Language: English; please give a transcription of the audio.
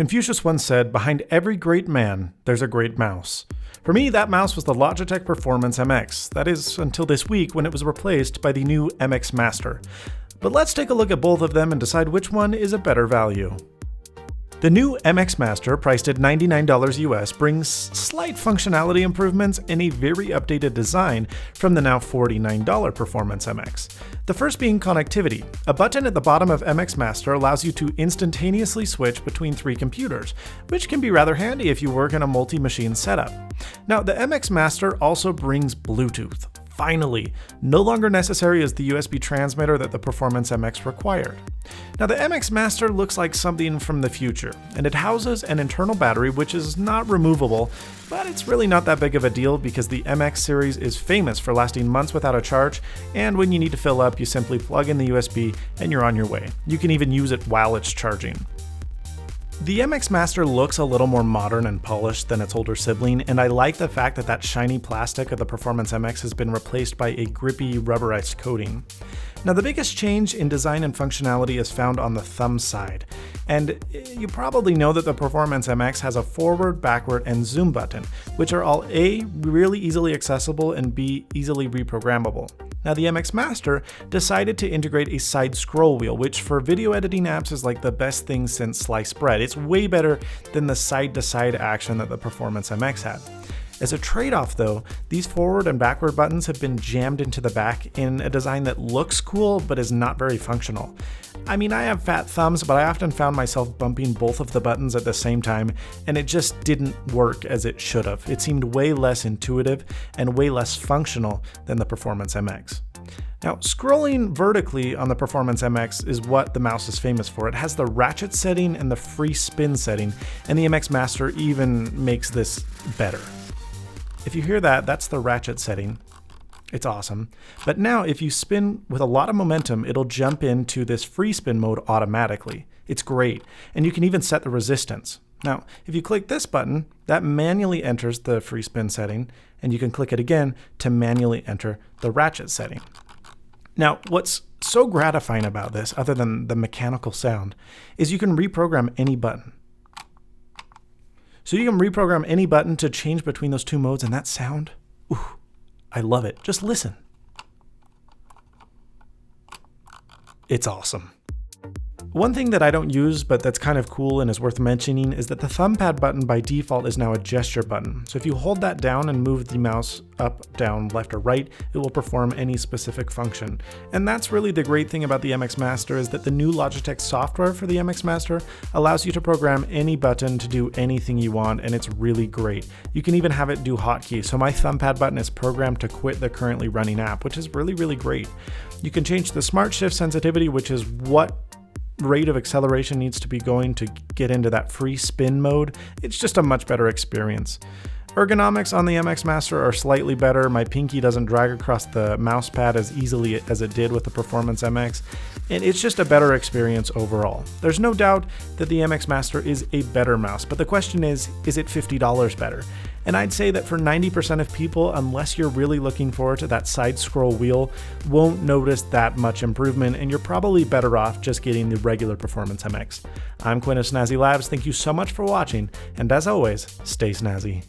Confucius once said, "Behind every great man, there's a great mouse." For me, that mouse was the Logitech Performance MX. That is, until this week when it was replaced by the new MX Master. But let's take a look at both of them and decide which one is a better value. The new MX Master, priced at $99 US, brings slight functionality improvements and a very updated design from the now $49 Performance MX. The first being connectivity. A button at the bottom of MX Master allows you to instantaneously switch between 3 computers, which can be rather handy if you work in a multi-machine setup. Now, the MX Master also brings Bluetooth. Finally, no longer necessary as the USB transmitter that the Performance MX required. Now, the MX Master looks like something from the future, and it houses an internal battery which is not removable, but it's really not that big of a deal because the MX series is famous for lasting months without a charge, and when you need to fill up, you simply plug in the USB and you're on your way. You can even use it while it's charging. The MX Master looks a little more modern and polished than its older sibling, and I like the fact that that shiny plastic of the Performance MX has been replaced by a grippy rubberized coating. Now, the biggest change in design and functionality is found on the thumb side, and you probably know that the Performance MX has a forward, backward, and zoom button, which are all A, really easily accessible, and B, easily reprogrammable. Now, the MX Master decided to integrate a side scroll wheel, which for video editing apps is like the best thing since sliced bread. It's way better than the side-to-side action that the Performance MX had. As a trade-off though, these forward and backward buttons have been jammed into the back in a design that looks cool but is not very functional. I mean, I have fat thumbs, but I often found myself bumping both of the buttons at the same time, and it just didn't work as it should have. It seemed way less intuitive and way less functional than the Performance MX. Now, scrolling vertically on the Performance MX is what the mouse is famous for. It has the ratchet setting and the free spin setting, and the MX Master even makes this better. If you hear that, that's the ratchet setting. It's awesome. But now if you spin with a lot of momentum, it'll jump into this free spin mode automatically. It's great. And you can even set the resistance. Now, if you click this button, that manually enters the free spin setting, and you can click it again to manually enter the ratchet setting. Now, what's so gratifying about this, other than the mechanical sound, is you can reprogram any button. So you can reprogram any button to change between those two modes, and that sound, ooh, I love it. Just listen. It's awesome. One thing that I don't use, but that's kind of cool and is worth mentioning, is that the thumbpad button by default is now a gesture button. So if you hold that down and move the mouse up, down, left, or right, it will perform any specific function. And that's really the great thing about the MX Master, is that the new Logitech software for the MX Master allows you to program any button to do anything you want, and it's really great. You can even have it do hotkeys. So my thumbpad button is programmed to quit the currently running app, which is really, really great. You can change the smart shift sensitivity, which is what rate of acceleration needs to be going to get into that free spin mode. It's just a much better experience. Ergonomics on the MX Master are slightly better. My pinky doesn't drag across the mouse pad as easily as it did with the Performance MX, and it's just a better experience overall. There's no doubt that the MX Master is a better mouse, but the question is it $50 better? And I'd say that for 90% of people, unless you're really looking forward to that side scroll wheel, won't notice that much improvement, and you're probably better off just getting the regular Performance MX. I'm Quinn of Snazzy Labs. Thank you so much for watching, and as always, stay snazzy.